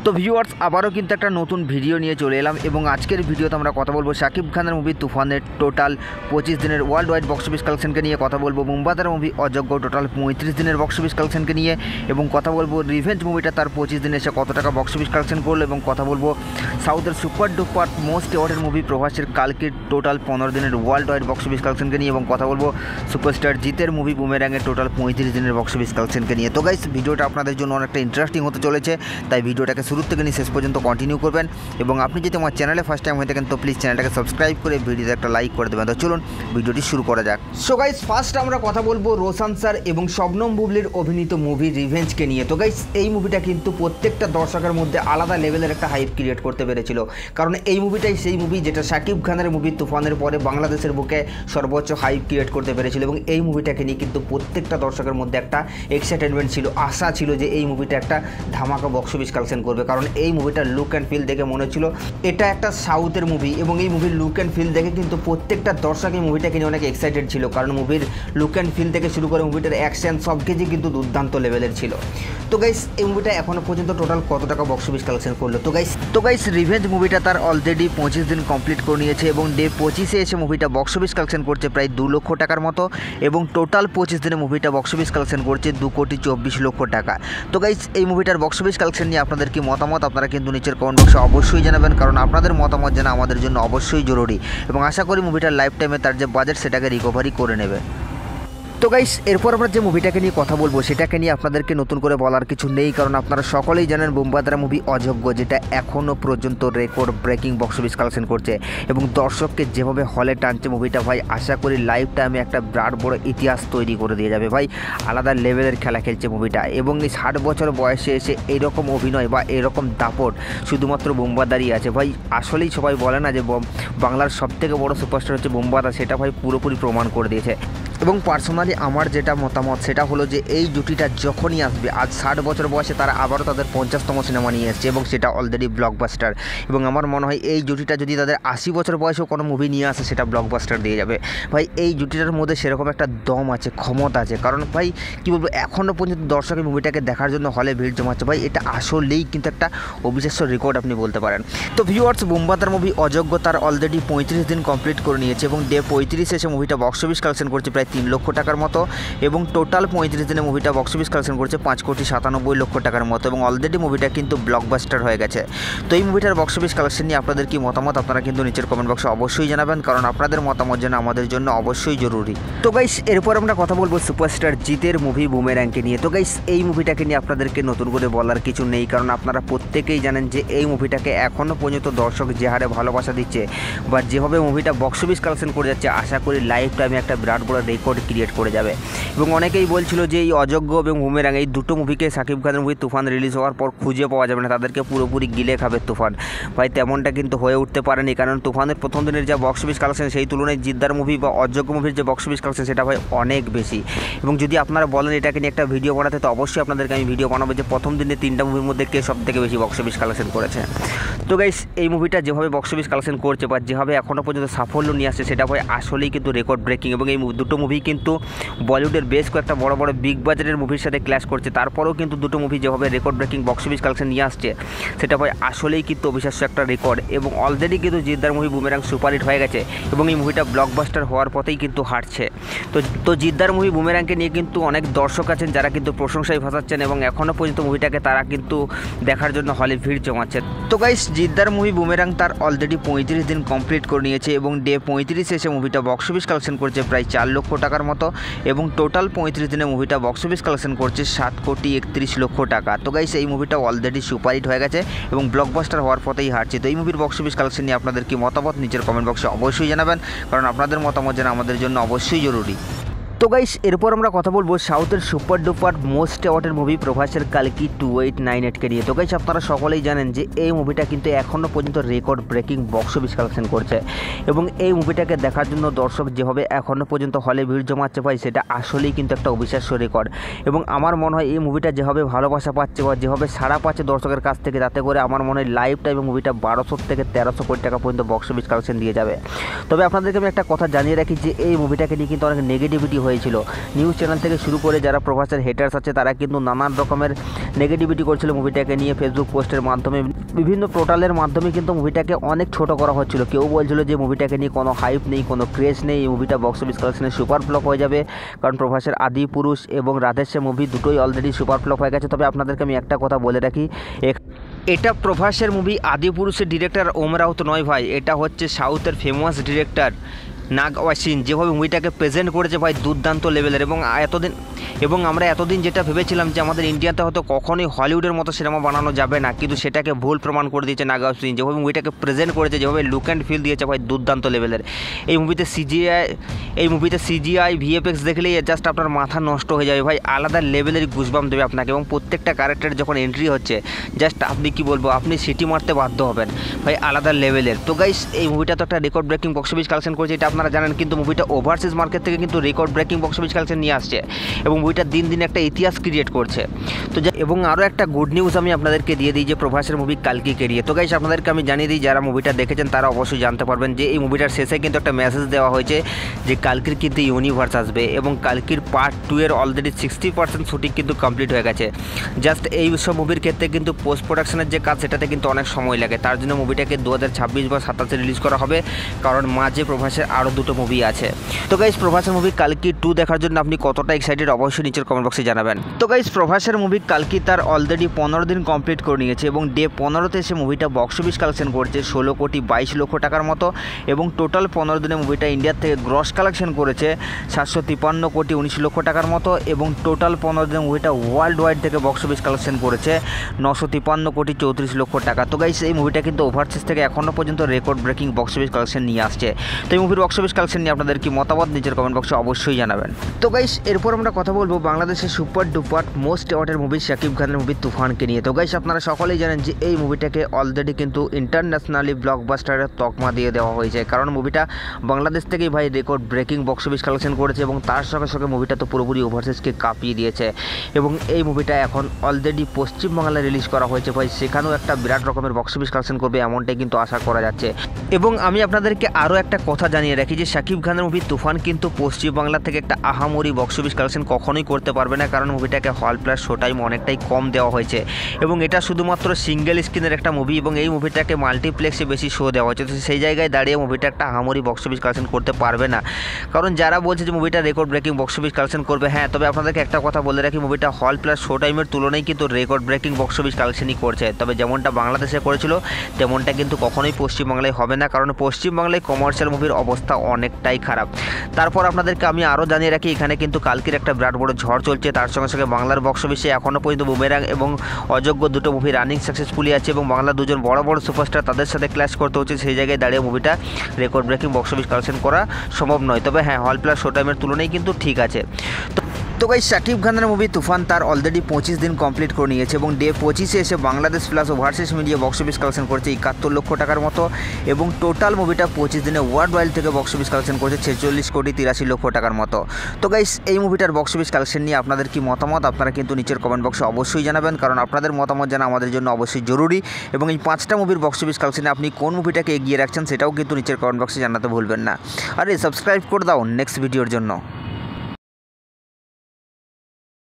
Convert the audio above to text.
তো ভিউয়ার্স আবারও কিন্তু একটা নতুন ভিডিও নিয়ে চলে এলাম এবং আজকের ভিডিওতে আমরা কথা বলবো শাকিব খানের মুভি তুফানের টোটাল 25 দিনের ওয়ার্ল্ড ওয়াইড বক্স অফিস কালেকশনকে নিয়ে কথা বলবো। মুম্বাদার মুভি অযোগ্য টোটাল 35 দিনের বক্স অফিস কালেকশনকে নিয়ে এবং কথা বলবো রিভেঞ্জ মুভিটা তার 25 দিনে এসে কত টাকা বক্স অফিস কালেকশন করলো এবং কথা বলবো সাউথের super duper most awarded movie প্রভাসের কালকের টোটাল 15 দিনের ওয়ার্ল্ড ওয়াইড বক্স অফিস কালেকশনকে নিয়ে এবং কথা বলবো সুপারস্টার জিতের মুভি বুমেরাংয়ের টোটাল 35 দিনের বক্স অফিস কালেকশনকে নিয়ে। তো গাইস ভিডিওটা আপনাদের জন্য অনেকটা ইন্টারেস্টিং হতে চলেছে, তাই ভিডিওটাকে শুরু থেকে নিয়ে শেষ পর্যন্ত কন্টিনিউ করবেন এবং আপনি যদি আমার চ্যানেলে ফার্স্ট টাইম হয়ে থাকেন তো প্লিজ চ্যানেলটাকে সাবস্ক্রাইব করে ভিডিওতে একটা লাইক করে দেবেন। তো চলুন ভিডিওটি শুরু করা যাক। সো গাইস ফার্স্ট আমরা কথা বলবো রোশান স্যার এবং শবনম বুবলির অভিনীত মুভি রিভেঞ্জকে নিয়ে। তো গাইস এই মুভিটা কিন্তু প্রত্যেকটা দর্শকের মধ্যে আলাদা লেভেলের একটা হাইপ ক্রিয়েট করতে পেরেছিল, কারণ এই মুভিটাই সেই মুভি যেটা শাকিব খানের মুভি তুফানের পরে বাংলাদেশের বুকে সর্বোচ্চ হাইপ ক্রিয়েট করতে পেরেছিল এবং এই মুভিটাকে নিয়ে কিন্তু প্রত্যেকটা দর্শকের মধ্যে একটা এক্সাইটমেন্ট ছিল, আশা ছিল যে এই মুভিটা একটা ধামাকা বক্স অফিস কালেকশন করবে, কারণ এই মুভিটার লুক অ্যান্ড ফিল দেখে মনে হচ্ছিল এটা একটা সাউথের মুভি এবং এই মুভির লুক অ্যান্ড ফিল দেখে কিন্তু প্রত্যেকটা দর্শক এই মুভিটাকে নিয়ে অনেক এক্সাইটেড ছিল, কারণ মুভির লুক অ্যান্ড ফিল থেকে শুরু করে মুভিটার অ্যাকশন সব কিছুই কিন্তু দুর্দান্ত লেভেলের ছিল। তো গাইস এই মুভিটা এখনো পর্যন্ত টোটাল কত টাকা বক্স অফিস কালেকশন করলো? তো গাইস রিভেঞ্জ মুভিটা তার অলরেডি 25 দিন কমপ্লিট করে নিয়েছে এবং ডে 25-এ এসে মুভিটা বক্স অফিস কালেকশন করছে প্রায় 2 লক্ষ টাকার মতো এবং টোটাল 25 দিনে মুভিটা বক্স অফিস কালেকশন করছে 2,24,00,000 টাকা। তো গাইস এই মুভিটার বক্স অফিস কালেকশন নিয়ে আপনাদের কি মতামত আপনারা কিন্তু নিচের কমেন্ট বক্সে অবশ্যই জানাবেন, কারণ আপনাদের মতামত জানা আমাদের জন্য অবশ্যই জরুরি এবং আশা করি মুভিটার লাইফ টাইমে তার যে বাজেট সেটাকে রিকভারি করে নেবে। তো গাইস এরপর আমরা যে মুভিটাকে নিয়ে কথা বলবো সেটাকে নিয়ে আপনাদেরকে নতুন করে বলার কিছু নেই, কারণ আপনারা সকলেই জানেন বুম্বাদারা মুভি অযোগ্য যেটা এখনও পর্যন্ত record breaking box office collection করছে এবং দর্শককে যেভাবে হলে টানছে মুভিটা ভাই আশা করি লাইফ টাইমে একটা বিরাট বড় ইতিহাস তৈরি করে দিয়ে যাবে। ভাই আলাদা লেভেলের খেলা খেলছে মুভিটা এবং এই 60 বছর বয়সে এসে এইরকম অভিনয় বা এরকম দাপট শুধুমাত্র বুম্বাদারই আছে। ভাই আসলেই সবাই বলে না যে বাংলার সবথেকে বড় সুপারস্টার হচ্ছে বুম্বাদা, সেটা ভাই পুরোপুরি প্রমাণ করে দিয়েছে এবং পার্সোনালি আমার যেটা মতামত সেটা হলো যে এই জুটিটা যখনই আসবে আজ 60 বছর বয়সে তারা আবারও তাদের 50তম সিনেমা নিয়ে এসছে এবং সেটা অলরেডি ব্লকবাস্টার এবং আমার মনে হয় এই জুটিটা যদি তাদের 80 বছর বয়সেও কোনো মুভি নিয়ে আসে সেটা ব্লকবাস্টার দিয়ে যাবে। ভাই এই জুটিটার মধ্যে সেরকম একটা দম আছে, ক্ষমতা আছে, কারণ ভাই কী বলবো এখনও পর্যন্ত দর্শক এই মুভিটাকে দেখার জন্য হলে ভিড় জমাচ্ছে। ভাই এটা আসলেই কিন্তু একটা অবিশ্বাস্য রেকর্ড আপনি বলতে পারেন। তো ভিউয়ার্স বুম্বাদার মুভি অযোগ্য তার অলরেডি 35 দিন কমপ্লিট করে নিয়েছে এবং ডে 35 এসে মুভিটা বক্স অফিস কালেকশন করছে প্রায় 3 লক্ষ টাকার মতো এবং টোটাল 35 দিনে মুভিটা বক্স অফিস কালেকশন করছে 5,97,00,000 টাকার মতো এবং অলরেডি মুভিটা কিন্তু ব্লকবাস্টার হয়ে গেছে। তো এই মুভিটার বক্স অফিস কালেকশন নিয়ে আপনাদের কি মতামত আপনারা কিন্তু নিচের কমেন্ট বক্সে অবশ্যই জানাবেন, কারণ আপনাদের মতামত যেন আমাদের জন্য অবশ্যই জরুরি। তো গাইস এরপর আমরা কথা বলবো সুপারস্টার জিতের মুভি বুমেরাংকে নিয়ে। তো গাইস এই মুভিটাকে নিয়ে আপনাদেরকে নতুন করে বলার কিছু নেই, কারণ আপনারা প্রত্যেকেই জানেন যে এই মুভিটাকে এখনও পর্যন্ত দর্শক যে হারে ভালোবাসা দিচ্ছে বা যেভাবে মুভিটা বক্স অফিস কালেকশন করে যাচ্ছে আশা করি লাইফ টাইমে একটা বিরাট বড় রেকর্ড ক্রিয়েট করে যাবে এবং অনেকেই বলছিল যে এই অযোগ্য এবং বুমেরাং এই দুটো মুভিকে শাকিব খানের মুভি তুফান রিলিজ হওয়ার পর খুঁজে পাওয়া যাবে না, তাদেরকে পুরোপুরি গিলে খাবে তুফান। ভাই তেমনটা কিন্তু হয়ে উঠতে পারেনি, কারণ তুফানের প্রথম দিনের যা বক্স অফিস কালেকশন সেই তুলনায় জিদ্দার মুভি বা অযোগ্য মুভির যে বক্স অফিস কালেকশন সেটা ভাই অনেক বেশি এবং যদি আপনারা বলেন এটাকে নিয়ে একটা ভিডিও বানাতে তো অবশ্যই আপনাদেরকে আমি ভিডিও বানাবো যে প্রথম দিনে 3টা মুভির মধ্যে কে সব থেকে বেশি বক্স অফিস কালেকশন করেছে। তো গাইস এই মুভিটা যেভাবে বক্স অফিস কালেকশন করছে বা যেভাবে এখনও পর্যন্ত সাফল্য নিয়ে আসছে সেটা ভাই আসলেই কিন্তু রেকর্ড ব্রেকিং এবং এই দুটো মুভি কিন্তু বলিউডের বেশ কয়েকটা বড় বড় বিগ বাজেটের মুভির সাথে ক্ল্যাশ করছে, তারপরেও কিন্তু দুটো মুভি যেভাবে record breaking box office collection নিয়ে আসছে সেটা ভাই আসলেই কিন্তু অবিশ্বাস্য একটা রেকর্ড এবং অলরেডি কিন্তু জিদ্দার মুভি বুমেরাং সুপারহিট হয়ে গেছে এবং এই মুভিটা ব্লকবাস্টার হওয়ার পথেই কিন্তু হাঁটছে। তো জিদ্দার মুভি বুমেরাংকে নিয়ে কিন্তু অনেক দর্শক আছেন যারা কিন্তু প্রশংসায় ভাসাচ্ছেন এবং এখনও পর্যন্ত মুভিটাকে তারা কিন্তু দেখার জন্য হলে ভিড় জমাচ্ছেন। তো গাইস জিদ্দার মুভি বুমেরাং তার অলরেডি 35 দিন কমপ্লিট করে নিয়েছে এবং ডে 35 এসে মুভিটা বক্স অফিস কালেকশন করছে প্রায় 4 লক্ষ টাকার মতো এবং টোটাল 35 দিনে মুভিটা বক্স অফিস কালেকশন করছে 7,31,00,000 টাকা। তো গাইস এই মুভিটা অলরেডি সুপারহিট হয়ে গেছে এবং ব্লকবাস্টার হওয়ার পথেই হাঁটছে। তো এই মুভির বক্স অফিস কালেকশন নিয়ে আপনাদের কি মতামত নিচের কমেন্ট বক্সে অবশ্যই জানাবেন, কারণ আপনাদের মতামত যেন আমাদের জন্য অবশ্যই জরুরি। তো গাইস এরপর আমরা কথা বলবো সাউথের super duper most awarded movie প্রভাসের কালকি 2898কে নিয়ে। তো গাইস আপনারা সকলেই জানেন যে এই মুভিটা কিন্তু এখনও পর্যন্ত record breaking box office collection করছে এবং এই মুভিটাকে দেখার জন্য দর্শক যেভাবে এখনও পর্যন্ত হলে ভিড় জমাচ্ছে ভাই সেটা আসলেই কিন্তু একটা অবিশ্বাস্য রেকর্ড এবং আমার মনে হয় এই মুভিটা যেভাবে ভালোবাসা পাচ্ছে বা যেভাবে সাড়া পাচ্ছে দর্শকের কাছ থেকে তাতে করে আমার মনে হয় লাইফ টাইমে মুভিটা 1200 থেকে 1300 কোটি টাকা পর্যন্ত বক্স অফিস কালেকশন দিয়ে যাবে। তবে আপনাদেরকে আমি একটা কথা জানিয়ে রাখি যে এই মুভিটাকে নিয়ে কিন্তু অনেক নেগেটিভিটি হয়েছিল। নিউজ চ্যানেল থেকে শুরু করে যারা প্রভাসের হেটার্স আছে তারা কিন্তু নানান রকমের নেগেটিভিটি করছিল মুভিটাকে নিয়ে। ফেসবুক পোস্টের মাধ্যমে, বিভিন্ন পোর্টালের মাধ্যমে কিন্তু মুভিটাকে অনেক ছোট করা হচ্ছিল। কেউ বলছিল যে মুভিটাকে নিয়ে কোনো হাইপ নেই, কোনো ক্রেজ নেই, এই মুভিটা বক্স অফিস কালেকশনে সুপার ফ্লপ হয়ে যাবে, কারণ প্রভাসের আদিপুরুষ এবং রাধেশ্যাম মুভি দুটোই অলরেডি সুপার ফ্লপ হয়ে গেছে। তবে আপনাদেরকে আমি একটা কথা বলে রাখি, এটা প্রভাসের মুভি আদিপুরুষের ডিরেক্টর ওম রাউত নয় ভাই, এটা হচ্ছে সাউথের ফেমাস ডিরেক্টর নাগ ওয়াসিন। যেভাবে মুভিটাকে প্রেজেন্ট করেছে ভাই দুর্দান্ত লেভেলের। এবং আমরা এতদিন যেটা ভেবেছিলাম যে আমাদের ইন্ডিয়াতে হয়তো কখনোই হলিউডের মতো সিনেমা বানানো যাবে না, কিন্তু সেটাকে ভুল প্রমাণ করে দিয়েছে নাগ ওয়াসিন। যেভাবে মুভিটাকে প্রেজেন্ট করেছে, যেভাবে লুক অ্যান্ড ফিল দিয়েছে ভাই দুর্দান্ত লেভেলের। এই মুভিতে সিজিআই ভিএফএক্স দেখলেই জাস্ট আপনার মাথা নষ্ট হয়ে যাবে ভাই, আলাদা লেভেলের গুজবাম দেবে আপনাকে। এবং প্রত্যেকটা ক্যারেক্টার যখন এন্ট্রি হচ্ছে জাস্ট আপনি কি বলবো, আপনি সিটি মারতে বাধ্য হবেন ভাই, আলাদা লেভেলের। তো গাইস, এই মুভিটা তো একটা record breaking box office collection করেছে, এটা আপনারা জানেন, কিন্তু মুভিটা ওভারসিজ মার্কেট থেকে কিন্তু record breaking box office collection নিয়ে আসছে এবং মুভিটা দিন দিন একটা ইতিহাস ক্রিয়েট করছে। তো এবং আরও একটা গুড নিউজ আমি আপনাদেরকে দিয়ে দিই যে প্রভাসের মুভি কালকিকে নিয়ে। তো গাইস, আপনাদেরকে আমি জানিয়ে দিই, যারা মুভিটা দেখেছেন তারা অবশ্যই জানতে পারবেন যে এই মুভিটার শেষে কিন্তু একটা মেসেজ দেওয়া হয়েছে যে কালকির কিন্তু ইউনিভার্স আসবে এবং কালকির পার্ট 2 এর অলরেডি 60% শুটিং কিন্তু কমপ্লিট হয়ে গেছে। জাস্ট এই সব মুভির ক্ষেত্রে কিন্তু পোস্ট প্রোডাকশনের যে কাজ সেটাতে কিন্তু অনেক সময় লাগে, তার জন্য মুভিটাকে 2026 বা 27 রিলিজ করা হবে, কারণ মাঝে প্রভাসের আরও দুটো মুভি আছে। তো গাইস, প্রভাসের মুভি কালকি 2 দেখার জন্য আপনি কতটা এক্সাইটেড অবশ্যই নিচের কমেন্ট বক্সে জানাবেন। তো গাইস, প্রভাসের মুভি কালকি তার অলরেডি 15 দিন কমপ্লিট করে নিয়েছে এবং ডে 15তে সে মুভিটা বক্স অফিস কালেকশন করছে 16 কোটি 22 লক্ষ টাকার মতো এবং টোটাল 15 দিনে মুভিটা ইন্ডিয়ার থেকে গ্রস কালেকশন করেছে 753 কোটি 19 লক্ষ টাকার মতো এবং টোটাল 15 দিনে মুভিটা ওয়ার্ল্ড ওয়াইড থেকে বক্স অফিস কালেকশন করেছে 953 কোটি 34 লক্ষ টাকা। তো গাইস, এই মুভিটা কিন্তু ওভারসিজ থেকে এখনও পর্যন্ত record breaking box office collection নিয়ে আসছে। তো এই মুভির বক্স অফিস কালেকশন নিয়ে আপনাদের কি মতামত নিচের কমেন্ট বক্সে অবশ্যই জানাবেন। তো গাইস, এরপর আমরা কথা বলবো বাংলাদেশের সুপার ডুপার মোস্ট অ্যাওয়ার্ডের মুভি শাকিব খানের মুভি তুফানকে নিয়ে। তো গাইস, আপনারা সকলেই জানেন যে এই মুভিটাকে অলরেডি কিন্তু ইন্টারন্যাশনালি ব্লকবাস্টারের তকমা দিয়ে দেওয়া হয়েছে, কারণ মুভিটা বাংলাদেশ থেকেই ভাই record breaking box office collection করেছে এবং তার সঙ্গে সঙ্গে মুভিটা তো পুরোপুরি ওভারসিজকে কাঁপিয়ে দিয়েছে এবং এই মুভিটা এখন অলরেডি পশ্চিমবাংলায় রিলিজ করা হয়েছে ভাই, সেখানেও একটা বিরাট রকমের বক্স অফিস কালেকশন করবে এমনটাই কিন্তু আশা করা যাচ্ছে। এবং আমি আপনাদেরকে আরও একটা কথা জানিয়ে রাখি যে শাকিব খানের মুভি তুফান কিন্তু পশ্চিমবাংলা থেকে একটা আহামরি বক্স অফিস কালেকশন কখনোই করতে পারবে না, কারণ মুভিটাকে হল প্লাস শো টাইম অনেকটাই কম দেওয়া হয়েছে এবং এটা শুধুমাত্র সিঙ্গেল স্ক্রিনের একটা মুভি এবং এই মুভিটাকে মাল্টিপ্লেক্সে বেশি শো দেওয়া হয়েছে। তো সেই জায়গায় দাঁড়িয়ে মুভিটা একটা আহামরি বক্স অফিস কালেকশন করতে পারবে না, কারণ যারা বলছে যে মুভিটা record breaking box office collection করবে, হ্যাঁ, তবে আপনাদেরকে একটা কথা বলে রাখি, মুভিটা হল প্লাস শো টাইমের তুলনায় কিন্তু রেকর্ড ব্রেকিং বক্স অফিস কালেকশনই করছে। তবে যেমনটা বাংলাদেশে করেছিল তেমনটা কিন্তু কখনোই পশ্চিমবাংলায় হবে না, কারণ পশ্চিমবাংলায় কমার্শিয়াল মুভির অবস্থা অনেকটাই খারাপ। তারপর আপনাদেরকে আমি আরও জানিয়ে রাখি, এখানে কিন্তু কালকির একটা বিরাট বড় ঝড় চলছে, তার সঙ্গে সঙ্গে বাংলার বক্স অফিসে এখনও পর্যন্ত বুমেরাং এবং অযোগ্য দুটো মুভি রানিং সাকসেসফুলি আছে এবং বাংলার দুজন বড় বড় সুপারস্টার তাদের সাথে ক্ল্যাশ করতে হচ্ছে। সেই জায়গায় দাঁড়িয়ে মুভিটা record breaking box office collection করা সম্ভব নয়, তবে হ্যাঁ, হল প্লাস শো টাইমের তুলনায় কিন্তু ঠিক আছে। তো গাইস, শাকিব খানের মুভি তুফান তার অলরেডি 25 দিন কমপ্লিট করে নিয়েছে এবং ডে 25-এ এসে Bangladesh plus overseas media box office collection করেছে 71 লক্ষ টাকার মতো এবং টোটাল মুভিটা 25 দিনে ওয়ার্ল্ড ওয়াইড থেকে বক্স অফিস কালেকশন করেছে 46 কোটি 83 লক্ষ টাকার মতো। তো গাইস, এই মুভিটার বক্স অফিস কালেকশন নিয়ে আপনাদের কি মতামত আপনারা কিন্তু নিচের কমেন্ট বক্সে অবশ্যই জানাবেন, কারণ আপনাদের মতামত জানা আমাদের জন্য অবশ্যই জরুরি এবং এই 5টা মুভির বক্স অফিস কালেকশনে আপনি কোন মুভিটাকে এগিয়ে রাখছেন সেটাও কিন্তু নিচের কমেন্ট বক্সে জানাতে ভুলবেন না। আরে সাবস্ক্রাইব করে দাও নেক্সট ভিডিওর জন্য।